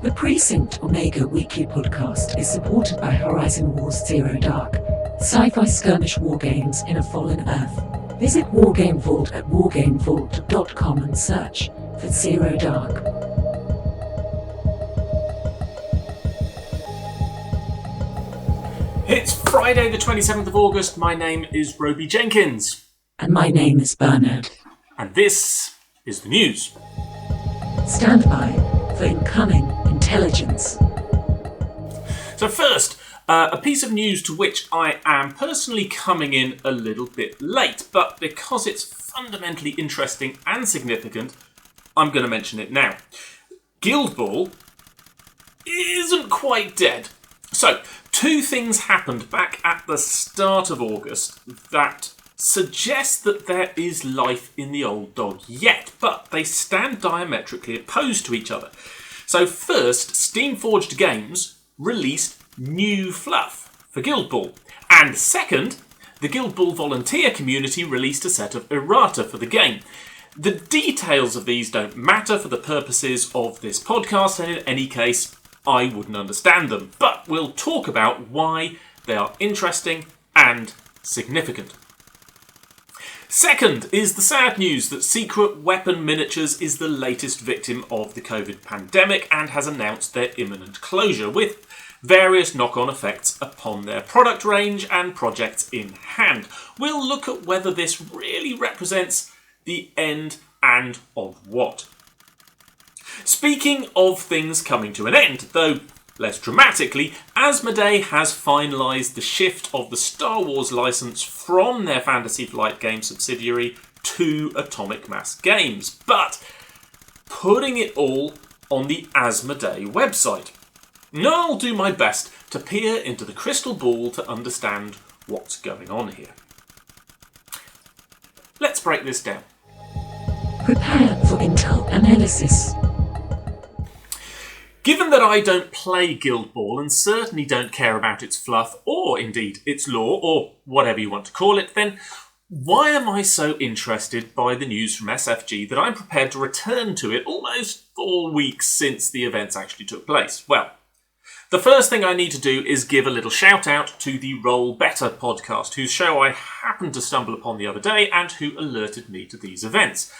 The Precinct Omega weekly podcast is supported by Horizon Wars Zero Dark, sci-fi skirmish wargames in a fallen Earth. Visit Wargame Vault at wargamevault.com and search for Zero Dark. It's Friday the 27th of August. My name is Roby Jenkins. And my name is Bernard. And this is the news. Stand by for incoming intelligence. So first, a piece of news to which I am personally coming in a little bit late, but because it's fundamentally interesting and significant, I'm going to mention it now. Guild Ball isn't quite dead. So, two things happened back at the start of August that suggest that there is life in the old dog yet, but they stand diametrically opposed to each other. So first, Steam-Forged Games released new fluff for Guild Ball. And second, the Guild Ball volunteer community released a set of errata for the game. The details of these don't matter for the purposes of this podcast, and in any case, I wouldn't understand them. But we'll talk about why they are interesting and significant. Second is the sad news that Secret Weapon Miniatures is the latest victim of the COVID pandemic and has announced their imminent closure, with various knock-on effects upon their product range and projects in hand. We'll look at whether this really represents the end and of what. Speaking of things coming to an end, though less dramatically, Asmodee has finalised the shift of the Star Wars licence from their Fantasy Flight Games subsidiary to Atomic Mass Games, but putting it all on the Asmodee website. Now I'll do my best to peer into the crystal ball to understand what's going on here. Let's break this down. Prepare for intel analysis. Given that I don't play Guild Ball and certainly don't care about its fluff or indeed its lore or whatever you want to call it, then why am I so interested by the news from SFG that I'm prepared to return to it almost 4 weeks since the events actually took place? Well, the first thing I need to do is give a little shout out to the Roll Better podcast, whose show I happened to stumble upon the other day and who alerted me to these events.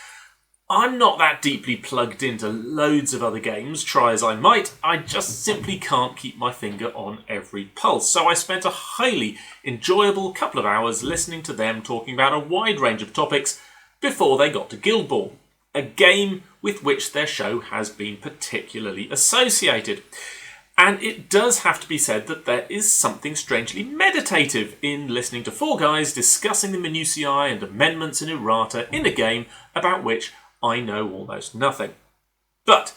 I'm not that deeply plugged into loads of other games, try as I might. I just simply can't keep my finger on every pulse. So I spent a highly enjoyable couple of hours listening to them talking about a wide range of topics before they got to Guild Ball, a game with which their show has been particularly associated. And it does have to be said that there is something strangely meditative in listening to four guys discussing the minutiae and amendments and errata in a game about which I know almost nothing. But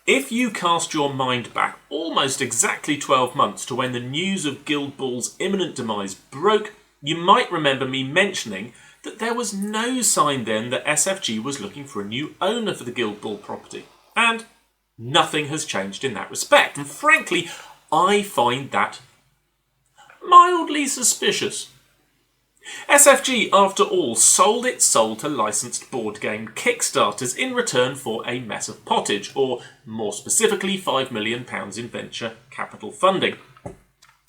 if you cast your mind back almost exactly 12 months to when the news of Guild Ball's imminent demise broke, you might remember me mentioning that there was no sign then that SFG was looking for a new owner for the Guild Ball property. And nothing has changed in that respect. And frankly, I find that mildly suspicious. SFG, after all, sold its soul to licensed board game Kickstarters in return for a mess of pottage, or more specifically £5 million in venture capital funding.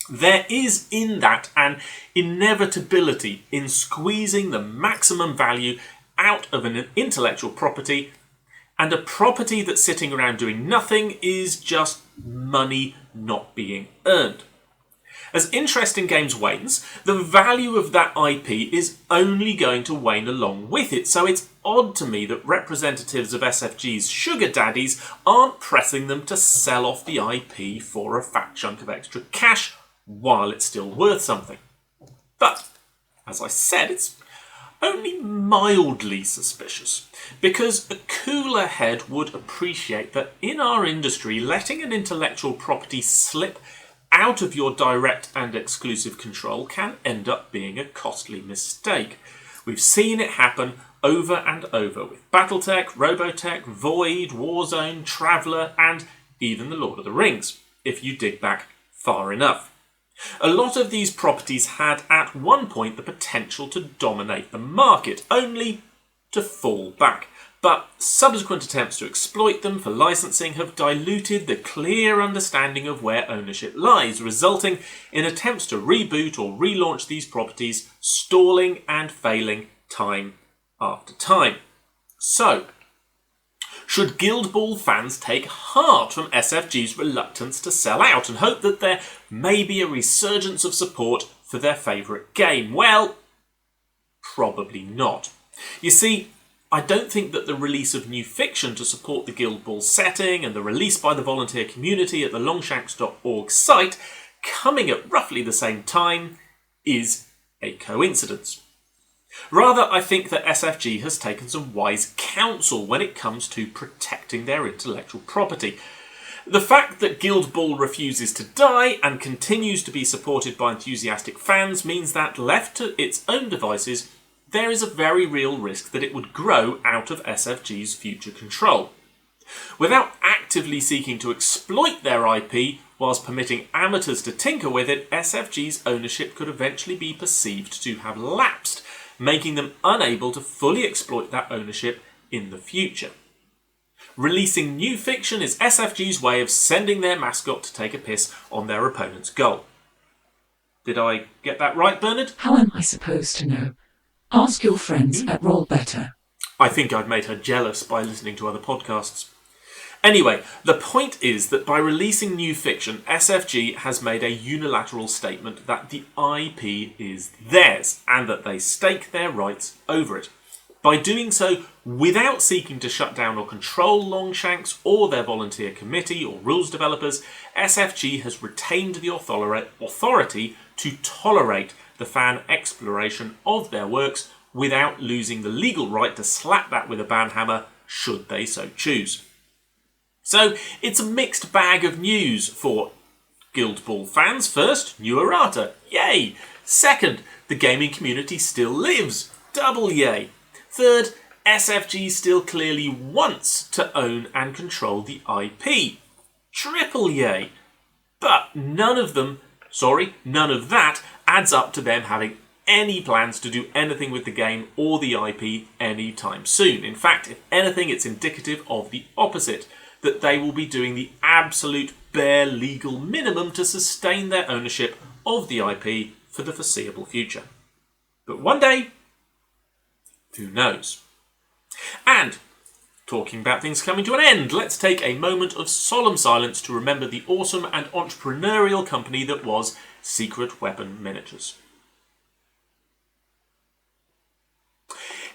There is in that an inevitability in squeezing the maximum value out of an intellectual property, and a property that's sitting around doing nothing is just money not being earned. As interest in games wanes, the value of that IP is only going to wane along with it, so it's odd to me that representatives of SFG's sugar daddies aren't pressing them to sell off the IP for a fat chunk of extra cash while it's still worth something. But, as I said, it's only mildly suspicious, because a cooler head would appreciate that in our industry, letting an intellectual property slip out of your direct and exclusive control can end up being a costly mistake. We've seen it happen over and over with Battletech, Robotech, Void, Warzone, Traveller, and even The Lord of the Rings, if you dig back far enough. A lot of these properties had at one point the potential to dominate the market, only to fall back. but subsequent attempts to exploit them for licensing have diluted the clear understanding of where ownership lies, resulting in attempts to reboot or relaunch these properties, stalling and failing time after time. So, should Guild Ball fans take heart from SFG's reluctance to sell out and hope that there may be a resurgence of support for their favourite game? Well, probably not. You see, I don't think that the release of new fiction to support the Guild Ball setting and the release by the volunteer community at the longshanks.org site, coming at roughly the same time, is a coincidence. Rather, I think that SFG has taken some wise counsel when it comes to protecting their intellectual property. The fact that Guild Ball refuses to die and continues to be supported by enthusiastic fans means that, left to its own devices, there is a very real risk that it would grow out of SFG's future control. Without actively seeking to exploit their IP whilst permitting amateurs to tinker with it, SFG's ownership could eventually be perceived to have lapsed, making them unable to fully exploit that ownership in the future. Releasing new fiction is SFG's way of sending their mascot to take a piss on their opponent's goal. Did I get that right, Bernard? How am I supposed to know? Ask your friends at Roll Better. I think I've made her jealous by listening to other podcasts. Anyway, the point is that by releasing new fiction, SFG has made a unilateral statement that the IP is theirs and that they stake their rights over it. By doing so, without seeking to shut down or control Longshanks or their volunteer committee or rules developers, SFG has retained the authority to tolerate the fan exploration of their works without losing the legal right to slap that with a banhammer should they so choose. So it's a mixed bag of news for Guild Ball fans. First, new errata, yay! Second, the gaming community still lives, double yay! Third, SFG still clearly wants to own and control the IP, triple yay! But none of that adds up to them having any plans to do anything with the game or the IP anytime soon. In fact, if anything, it's indicative of the opposite, that they will be doing the absolute bare legal minimum to sustain their ownership of the IP for the foreseeable future. But one day, who knows? And, talking about things coming to an end, let's take a moment of solemn silence to remember the awesome and entrepreneurial company that was Secret Weapon Miniatures.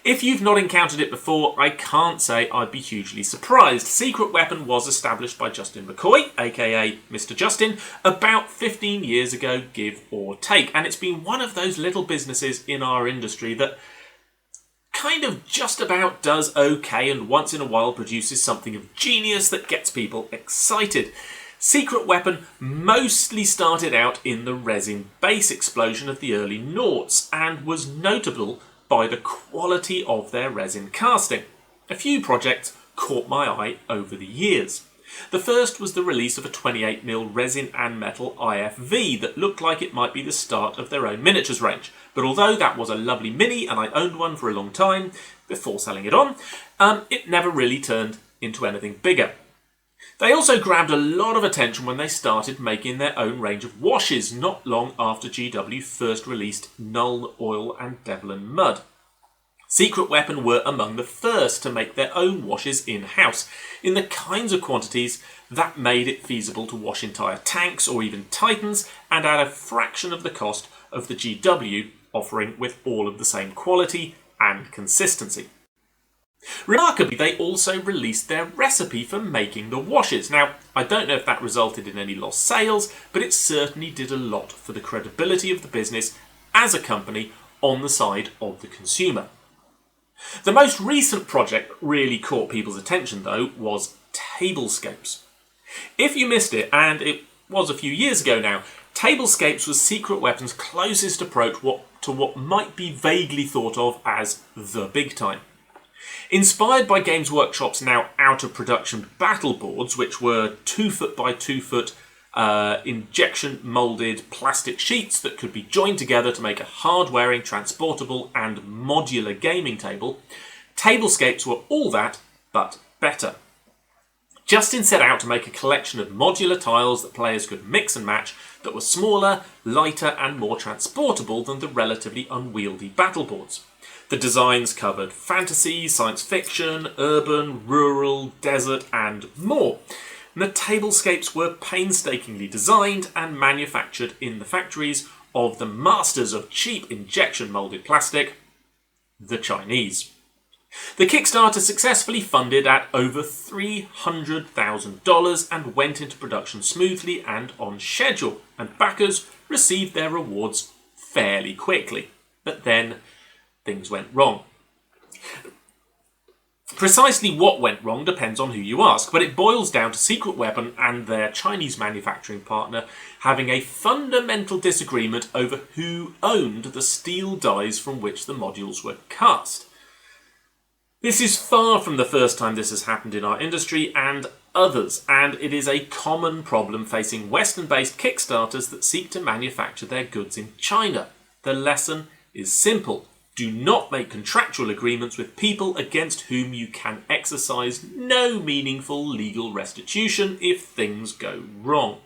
If you've not encountered it before, I can't say I'd be hugely surprised. Secret Weapon was established by Justin McCoy, aka Mr. Justin, about 15 years ago, give or take, and it's been one of those little businesses in our industry that kind of just about does okay and once in a while produces something of genius that gets people excited. Secret Weapon mostly started out in the resin base explosion of the early noughts and was notable by the quality of their resin casting. A few projects caught my eye over the years. The first was the release of a 28mm resin and metal IFV that looked like it might be the start of their own miniatures range, but although that was a lovely mini and I owned one for a long time before selling it on, it never really turned into anything bigger. They also grabbed a lot of attention when they started making their own range of washes not long after GW first released Null Oil and Devlin Mud. Secret Weapon were among the first to make their own washes in-house, in the kinds of quantities that made it feasible to wash entire tanks or even Titans, and at a fraction of the cost of the GW offering with all of the same quality and consistency. Remarkably, they also released their recipe for making the washes. Now, I don't know if that resulted in any lost sales, but it certainly did a lot for the credibility of the business as a company on the side of the consumer. The most recent project that really caught people's attention, though, was Tablescapes. If you missed it, and it was a few years ago now, Tablescapes was Secret Weapon's closest approach to what might be vaguely thought of as the big time. Inspired by Games Workshop's now out-of-production battle boards, which were 2-foot by 2-foot injection-moulded plastic sheets that could be joined together to make a hard-wearing, transportable and modular gaming table, Tablescapes were all that, but better. Justin set out to make a collection of modular tiles that players could mix and match that were smaller, lighter and more transportable than the relatively unwieldy battle boards. The designs covered fantasy, science fiction, urban, rural, desert and more. And the tablescapes were painstakingly designed and manufactured in the factories of the masters of cheap injection moulded plastic, the Chinese. The Kickstarter successfully funded at over $300,000 and went into production smoothly and on schedule, and backers received their rewards fairly quickly. But then things went wrong. Precisely what went wrong depends on who you ask, but it boils down to Secret Weapon and their Chinese manufacturing partner having a fundamental disagreement over who owned the steel dies from which the modules were cast. This is far from the first time this has happened in our industry and others, and it is a common problem facing Western-based Kickstarters that seek to manufacture their goods in China. The lesson is simple. Do not make contractual agreements with people against whom you can exercise no meaningful legal restitution if things go wrong.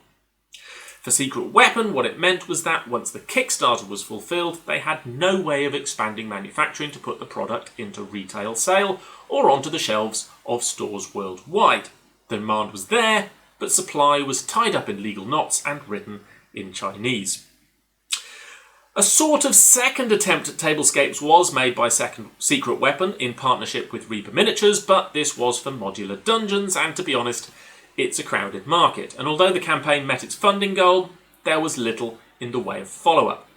For Secret Weapon, what it meant was that once the Kickstarter was fulfilled, they had no way of expanding manufacturing to put the product into retail sale or onto the shelves of stores worldwide. The demand was there, but supply was tied up in legal knots and written in Chinese. A sort of second attempt at tablescapes was made by Secret Weapon in partnership with Reaper Miniatures, but this was for modular dungeons, and to be honest, it's a crowded market, and although the campaign met its funding goal, there was little in the way of follow-up.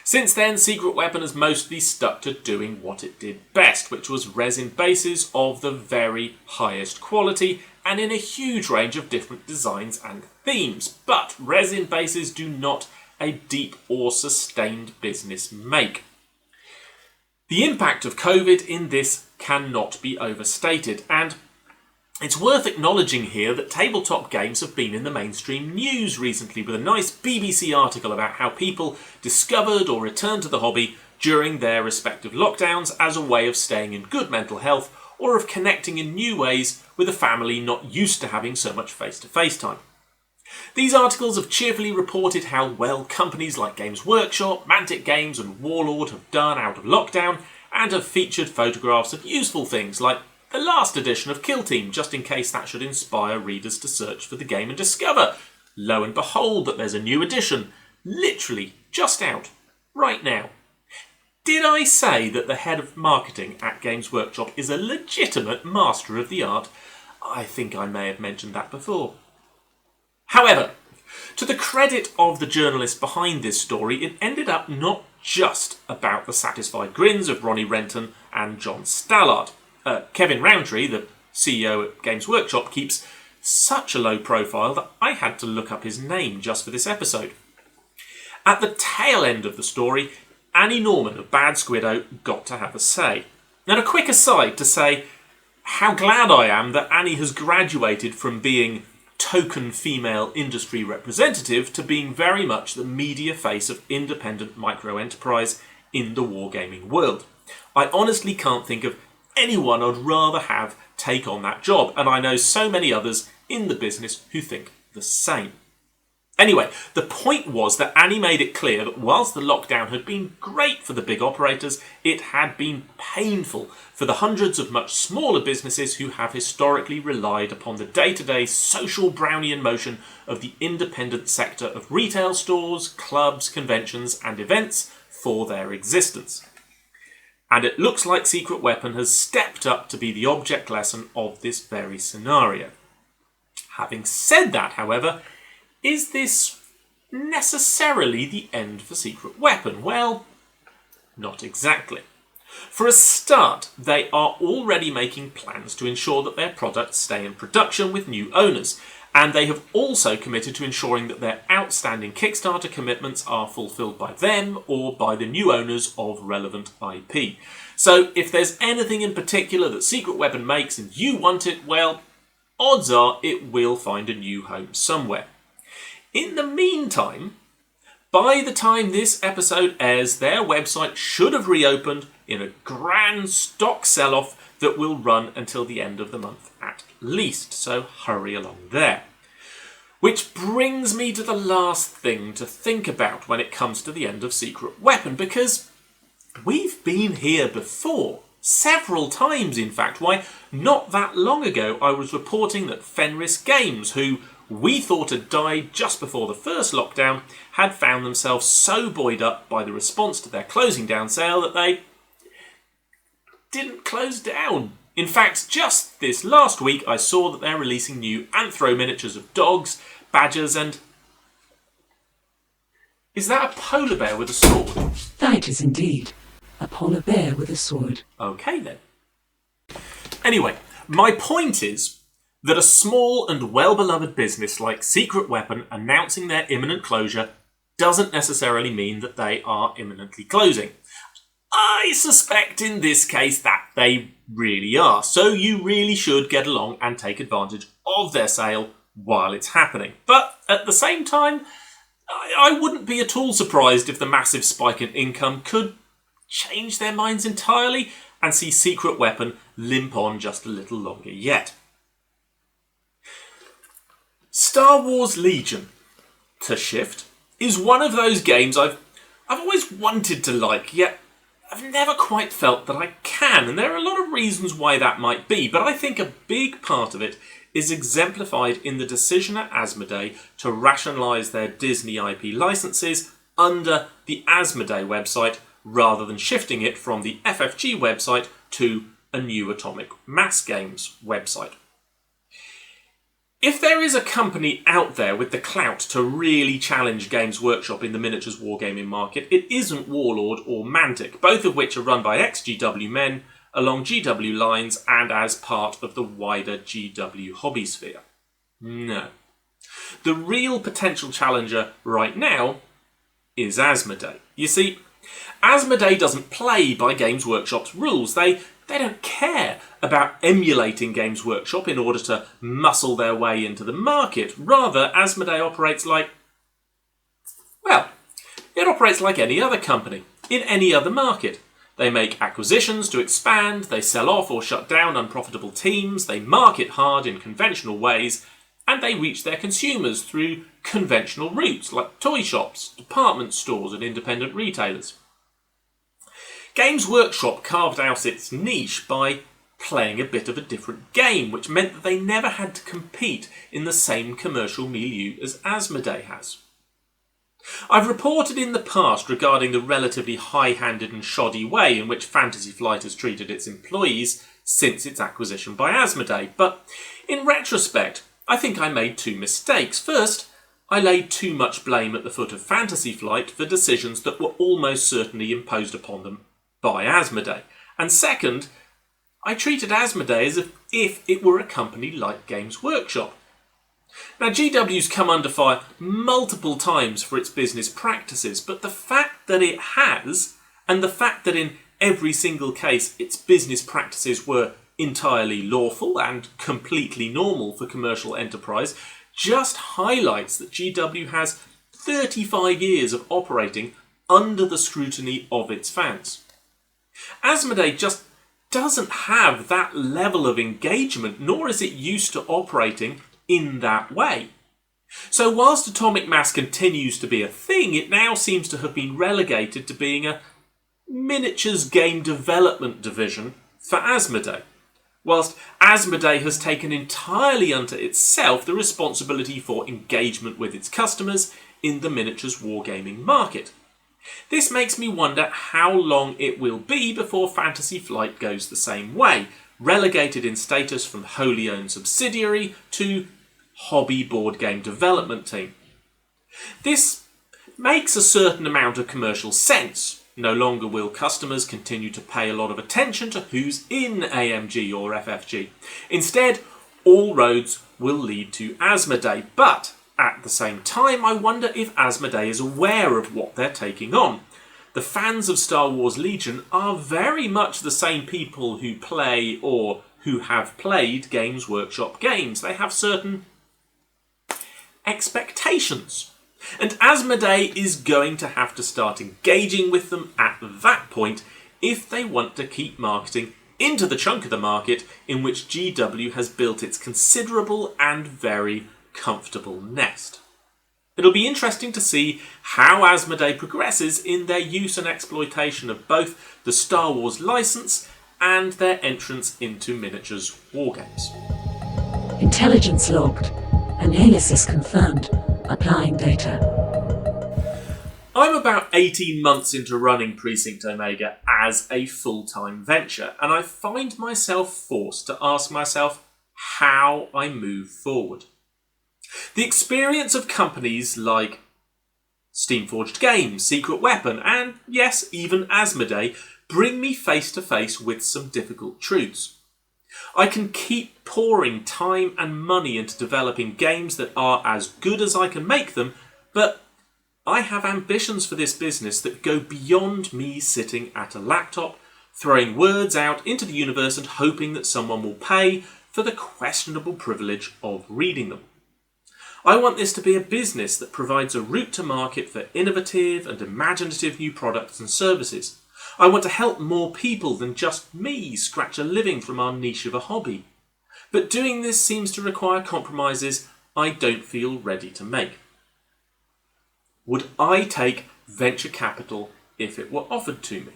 Since then, Secret Weapon has mostly stuck to doing what it did best, which was resin bases of the very highest quality and in a huge range of different designs and themes. But resin bases do not a deep or sustained business make. The impact of COVID in this cannot be overstated, and it's worth acknowledging here that tabletop games have been in the mainstream news recently with a nice BBC article about how people discovered or returned to the hobby during their respective lockdowns as a way of staying in good mental health or of connecting in new ways with a family not used to having so much face-to-face time. These articles have cheerfully reported how well companies like Games Workshop, Mantic Games and Warlord have done out of lockdown and have featured photographs of useful things like the last edition of Kill Team, just in case that should inspire readers to search for the game and discover, lo and behold, that there's a new edition, literally just out, right now. Did I say that the head of marketing at Games Workshop is a legitimate master of the art? I think I may have mentioned that before. However, to the credit of the journalist behind this story, it ended up not just about the satisfied grins of Ronnie Renton and John Stallard. Kevin Roundtree, the CEO at Games Workshop, keeps such a low profile that I had to look up his name just for this episode. At the tail end of the story, Annie Norman of Bad Squiddo got to have a say. And a quick aside to say how glad I am that Annie has graduated from being token female industry representative to being very much the media face of independent micro-enterprise in the wargaming world. I honestly can't think of anyone I'd rather have take on that job, and I know so many others in the business who think the same. Anyway, the point was that Annie made it clear that whilst the lockdown had been great for the big operators, it had been painful for the hundreds of much smaller businesses who have historically relied upon the day-to-day social Brownian motion of the independent sector of retail stores, clubs, conventions and events for their existence. And it looks like Secret Weapon has stepped up to be the object lesson of this very scenario. Having said that, however, is this necessarily the end for Secret Weapon? Well, not exactly. For a start, they are already making plans to ensure that their products stay in production with new owners, and they have also committed to ensuring that their outstanding Kickstarter commitments are fulfilled by them or by the new owners of relevant IP. So if there's anything in particular that Secret Weapon makes and you want it, well, odds are it will find a new home somewhere. In the meantime, By the time this episode airs, their website should have reopened in a grand stock sell-off that will run until the end of the month at least, so hurry along there. Which brings me to the last thing to think about when it comes to the end of Secret Weapon, because we've been here before. Several times, in fact. Why, not that long ago, I was reporting that Fenris Games, who we thought had died just before the first lockdown, had found themselves so buoyed up by the response to their closing down sale that they didn't close down. In fact, just this last week, I saw that they're releasing new anthro miniatures of dogs, badgers, and... Is that a polar bear with a sword? That is indeed a polar bear with a sword. Okay then. Anyway, my point is that a small and well-beloved business like Secret Weapon announcing their imminent closure doesn't necessarily mean that they are imminently closing. I suspect in this case that they really are, so you really should get along and take advantage of their sale while it's happening. But at the same time, I wouldn't be at all surprised if the massive spike in income could change their minds entirely and see Secret Weapon limp on just a little longer yet. Star Wars Legion, to shift, is one of those games I've always wanted to like, yet I've never quite felt that I can, and there are a lot of reasons why that might be, but I think a big part of it is exemplified in the decision at Asmodee to rationalise their Disney IP licenses under the Asmodee website rather than shifting it from the FFG website to a new Atomic Mass Games website. If there is a company out there with the clout to really challenge Games Workshop in the miniatures wargaming market, it isn't Warlord or Mantic, both of which are run by ex-GW men along GW lines and as part of the wider GW hobby sphere. No. The real potential challenger right now is Asmodee. You see, Asmodee doesn't play by Games Workshop's rules. They don't care about emulating Games Workshop in order to muscle their way into the market. Rather, Asmodee operates like... well, it operates like any other company, in any other market. They make acquisitions to expand, they sell off or shut down unprofitable teams, they market hard in conventional ways, and they reach their consumers through conventional routes like toy shops, department stores and independent retailers. Games Workshop carved out its niche by playing a bit of a different game, which meant that they never had to compete in the same commercial milieu as Asmodee has. I've reported in the past regarding the relatively high-handed and shoddy way in which Fantasy Flight has treated its employees since its acquisition by Asmodee, but in retrospect, I think I made two mistakes. First, I laid too much blame at the foot of Fantasy Flight for decisions that were almost certainly imposed upon them by Asmodee. And second, I treated Asmodee as if it were a company like Games Workshop. Now, GW's come under fire multiple times for its business practices, but the fact that it has, and the fact that in every single case its business practices were entirely lawful and completely normal for commercial enterprise, just highlights that GW has 35 years of operating under the scrutiny of its fans. Asmodee just doesn't have that level of engagement, nor is it used to operating in that way. So whilst Atomic Mass continues to be a thing, it now seems to have been relegated to being a miniatures game development division for Asmodee, whilst Asmodee has taken entirely unto itself the responsibility for engagement with its customers in the miniatures wargaming market. This makes me wonder how long it will be before Fantasy Flight goes the same way, relegated in status from wholly owned subsidiary to hobby board game development team. This makes a certain amount of commercial sense. No longer will customers continue to pay a lot of attention to who's in AMG or FFG. Instead, all roads will lead to Asmodee, but at the same time, I wonder if Asmodee is aware of what they're taking on. The fans of Star Wars Legion are very much the same people who play or who have played Games Workshop games. They have certain expectations. And Asmodee is going to have to start engaging with them at that point if they want to keep marketing into the chunk of the market in which GW has built its considerable and very comfortable nest. It'll be interesting to see how Asmodee progresses in their use and exploitation of both the Star Wars license and their entrance into miniatures wargames. Intelligence logged. Analysis confirmed. Applying data. I'm about 18 months into running Precinct Omega as a full-time venture, and I find myself forced to ask myself how I move forward. The experience of companies like Steamforged Games, Secret Weapon, and yes, even Asmodee bring me face to face with some difficult truths. I can keep pouring time and money into developing games that are as good as I can make them, but I have ambitions for this business that go beyond me sitting at a laptop, throwing words out into the universe and hoping that someone will pay for the questionable privilege of reading them. I want this to be a business that provides a route to market for innovative and imaginative new products and services. I want to help more people than just me scratch a living from our niche of a hobby. But doing this seems to require compromises I don't feel ready to make. Would I take venture capital if it were offered to me?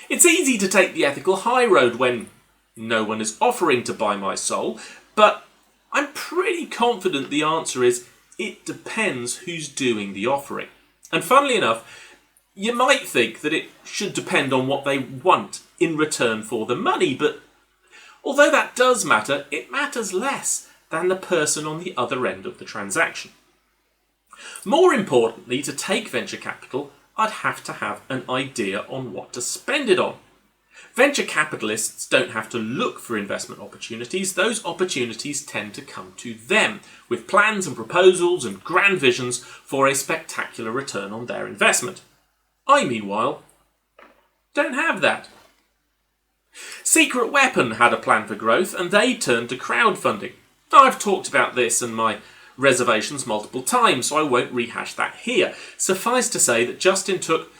It's easy to take the ethical high road when no one is offering to buy my soul, but I'm pretty confident the answer is it depends who's doing the offering. And funnily enough, you might think that it should depend on what they want in return for the money, but although that does matter, it matters less than the person on the other end of the transaction. More importantly, to take venture capital, I'd have to have an idea on what to spend it on. Venture capitalists don't have to look for investment opportunities. Those opportunities tend to come to them, with plans and proposals and grand visions for a spectacular return on their investment. I, meanwhile, don't have that. Secret Weapon had a plan for growth, and they turned to crowdfunding. I've talked about this and my reservations multiple times, so I won't rehash that here. Suffice to say that Justin took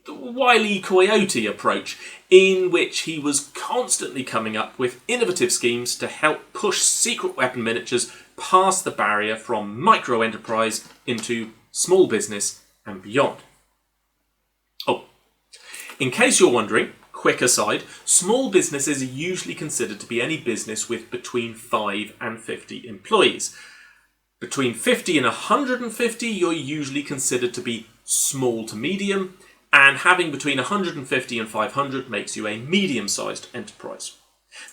the Wile E. Coyote approach, in which he was constantly coming up with innovative schemes to help push Secret Weapon miniatures past the barrier from micro-enterprise into small business and beyond. Oh, in case you're wondering, quick aside, small businesses are usually considered to be any business with between 5 and 50 employees. Between 50 and 150, you're usually considered to be small to medium, and having between 150 and 500 makes you a medium-sized enterprise.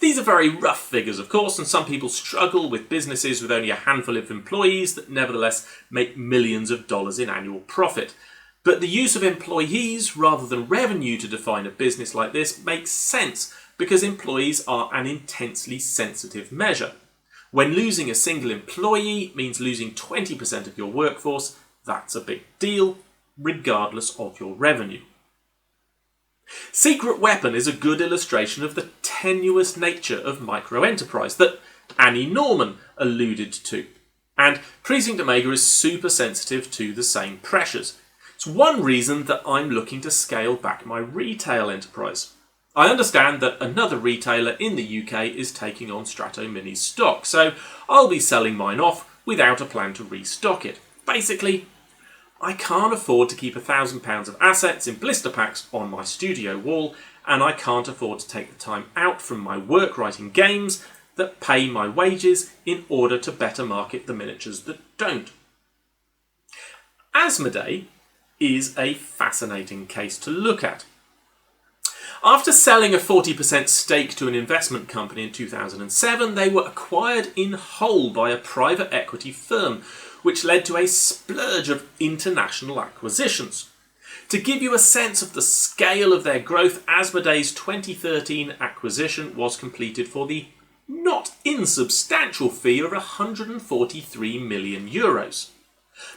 These are very rough figures, of course, and some people struggle with businesses with only a handful of employees that nevertheless make millions of dollars in annual profit. But the use of employees rather than revenue to define a business like this makes sense because employees are an intensely sensitive measure. When losing a single employee means losing 20% of your workforce, that's a big deal, regardless of your revenue. Secret Weapon is a good illustration of the tenuous nature of micro-enterprise that Annie Norman alluded to. And Precinct Omega is super sensitive to the same pressures. It's one reason that I'm looking to scale back my retail enterprise. I understand that another retailer in the UK is taking on Strato Mini's stock, so I'll be selling mine off without a plan to restock it. Basically, I can't afford to keep £1,000 of assets in blister packs on my studio wall, and I can't afford to take the time out from my work writing games that pay my wages in order to better market the miniatures that don't. Asmodee is a fascinating case to look at. After selling a 40% stake to an investment company in 2007, they were acquired in whole by a private equity firm, which led to a splurge of international acquisitions. To give you a sense of the scale of their growth, Asmodee's 2013 acquisition was completed for the not insubstantial fee of €143 million.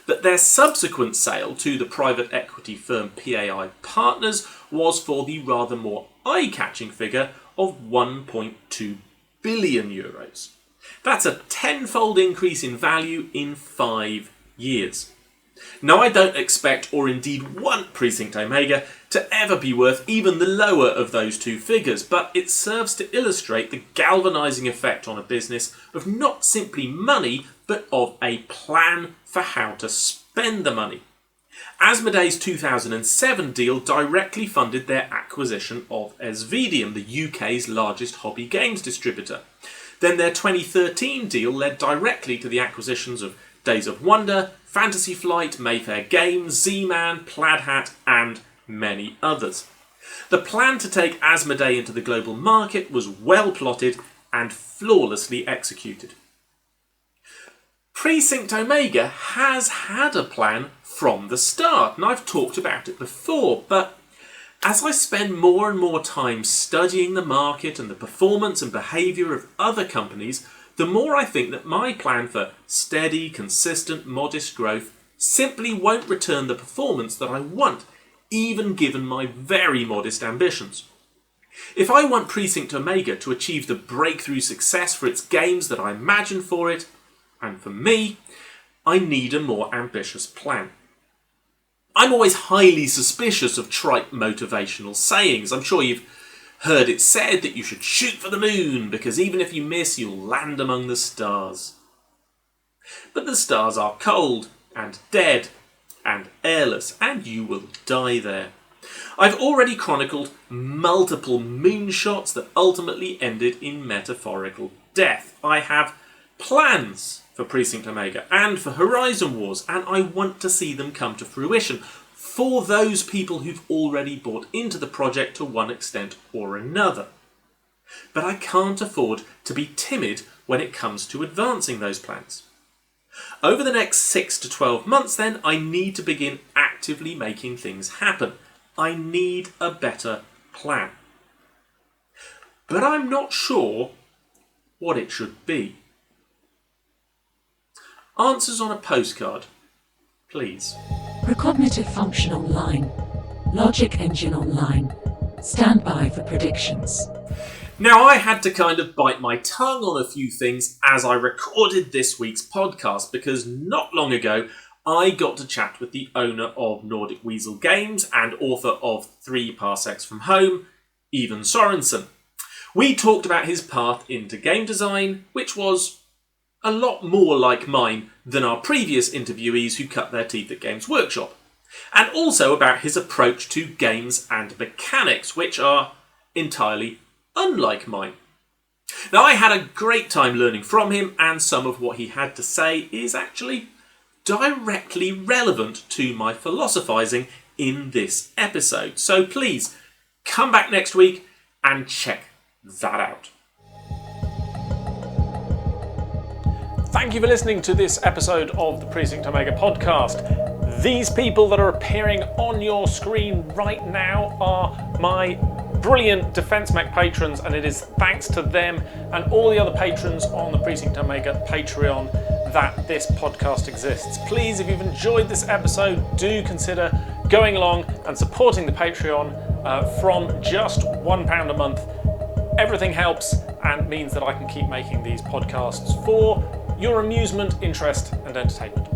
But their subsequent sale to the private equity firm PAI Partners was for the rather more eye-catching figure of €1.2 billion. That's a tenfold increase in value in 5 years. Now, I don't expect or indeed want Precinct Omega to ever be worth even the lower of those two figures, but it serves to illustrate the galvanising effect on a business of not simply money, but of a plan for how to spend the money. Asmodee's 2007 deal directly funded their acquisition of Asmodee, the UK's largest hobby games distributor. Then their 2013 deal led directly to the acquisitions of Days of Wonder, Fantasy Flight, Mayfair Games, Z-Man, Plaid Hat, and many others. The plan to take Asmodee into the global market was well plotted and flawlessly executed. Precinct Omega has had a plan from the start, and I've talked about it before, but as I spend more and more time studying the market and the performance and behaviour of other companies, the more I think that my plan for steady, consistent, modest growth simply won't return the performance that I want, even given my very modest ambitions. If I want Precinct Omega to achieve the breakthrough success for its games that I imagine for it, and for me, I need a more ambitious plan. I'm always highly suspicious of trite motivational sayings. I'm sure you've heard it said that you should shoot for the moon because even if you miss, you'll land among the stars. But the stars are cold and dead and airless, and you will die there. I've already chronicled multiple moonshots that ultimately ended in metaphorical death. I have plans for Precinct Omega and for Horizon Wars, and I want to see them come to fruition for those people who've already bought into the project to one extent or another. But I can't afford to be timid when it comes to advancing those plans. Over the next 6 to 12 months then, I need to begin actively making things happen. I need a better plan. But I'm not sure what it should be. Answers on a postcard, please. Precognitive function online. Logic engine online. Stand by for predictions. Now, I had to kind of bite my tongue on a few things as I recorded this week's podcast because not long ago I got to chat with the owner of Nordic Weasel Games and author of 3 Parsecs from Home, Ivan Sorensen. We talked about his path into game design, which was a lot more like mine than our previous interviewees who cut their teeth at Games Workshop, and also about his approach to games and mechanics, which are entirely unlike mine. Now, I had a great time learning from him, and some of what he had to say is actually directly relevant to my philosophising in this episode. So please, come back next week and check that out. Thank you for listening to this episode of the Precinct Omega podcast. These people that are appearing on your screen right now are my brilliant Defence Mech patrons, and it is thanks to them and all the other patrons on the Precinct Omega Patreon that this podcast exists. Please, if you've enjoyed this episode, do consider going along and supporting the Patreon from just £1 a month. Everything helps and means that I can keep making these podcasts for your amusement, interest and entertainment.